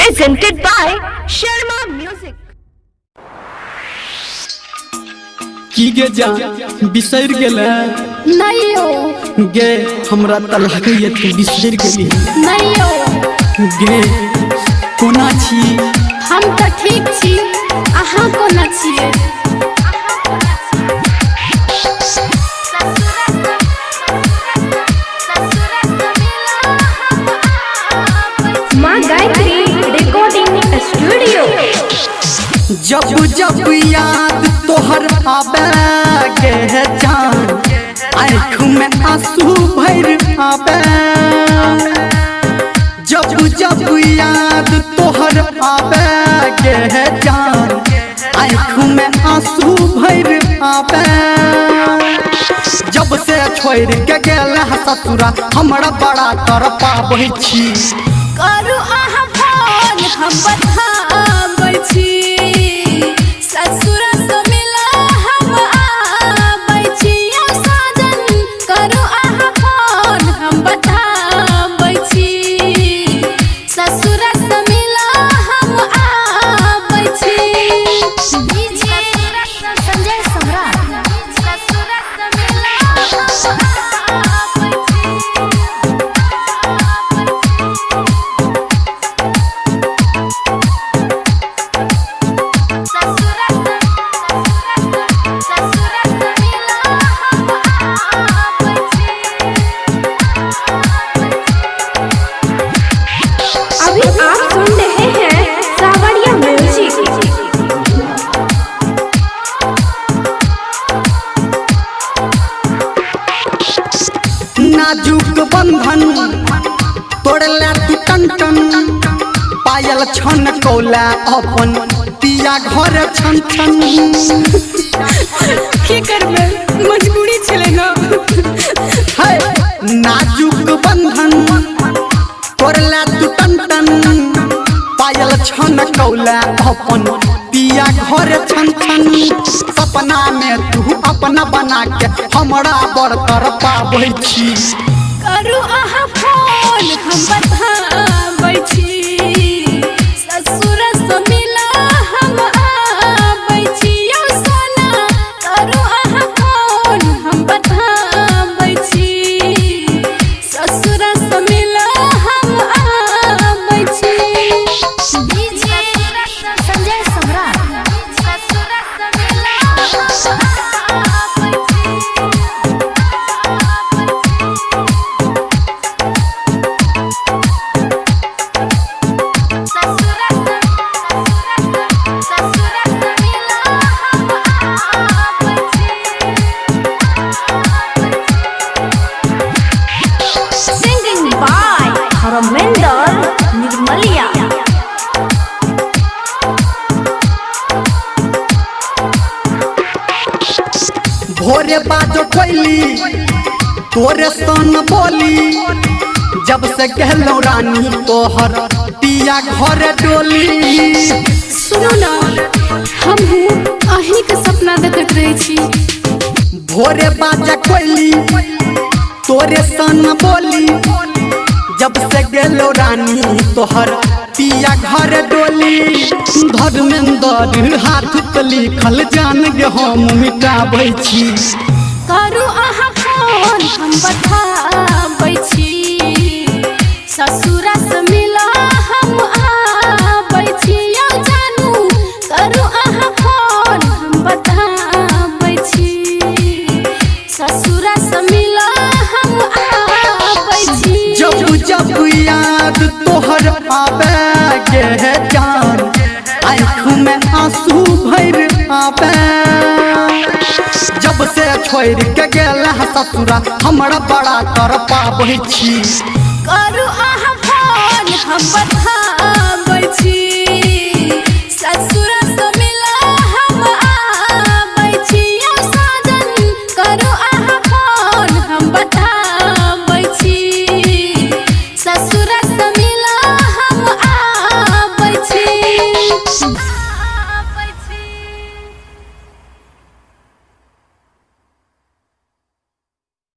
presented by Sharma Music. की गे जा बिसर गेले नहीं हो गे हमरा त लागैया तू बिसर गेली नहीं हो गे कोना छी हम तो ठीक छी अहाँ कोना छिए माँ गायत्री रिकॉर्डिंग स्टूडियो। जब जब याद तोहर आवे गे जान आँख में आंसू भर आवे जब जब याद तोहर आवे गे जान आँख में आंसू भर आवे जब से छोड़ के गेल ससुरा हमरा बड़ा कर पाबै छी करू आहा फोन हम बताबै छी ससुर से मिला हम आबै छी ओ साजन करू आहा फोन हम बताबै छी ससुर से मिला हम आबै छी डीजे संजय सम्राट ससुर से मिला हम आबै अभी आप सुन रहे हैं सावरिया म्यूजिक। नाजुक बंधन तोड़ला तू टन टन पायल छन कौला अपन पिया घर छन छन की करबे मजबूरी छले ना है नाजुक बंधन तोड़ला तू टन टन पायल छन कौला अपन पिया घर छन छन सपना में तू अपना बना के हमरा बड़ कर पाबै छी करू आहा फोन हम बताबै छी ससुर से मिला हम आबै छी ओ सोना करू आहा फोन हम बताबै छी ससुर से मिला हम आबै छी डीजे संजय सम्राट ससुर से मिला हम आबै Singing by Dharmendra, Nirmaliya. भोरे बाजो कोइली तोरे सन बोली जब से कहलो रानी तोहर पिया घर डोली सुनो ना हम अहीं के सपना देखत रही छी भोरे बाजा कोइली तोरे सन बोली जब से गेलो रानी तोहर पिया घर डोली धर्मेंद्र हाथ पे लिखल जान गे हम मिटाबै छी करू आहा फोन हम बताबै छी ससुर से मिला हम आबै छी ओ जानू करू आहा फोन हम बताबै छी ससुर से मिला हम आबै छी जब जब याद तोहर आवे गे जान आँख में आंसू भर आवे जब से छोड़ के गेल ससुरा हमरा बड़ा कर पाबै छी करू आहा फोन हम बताबै छी ससुर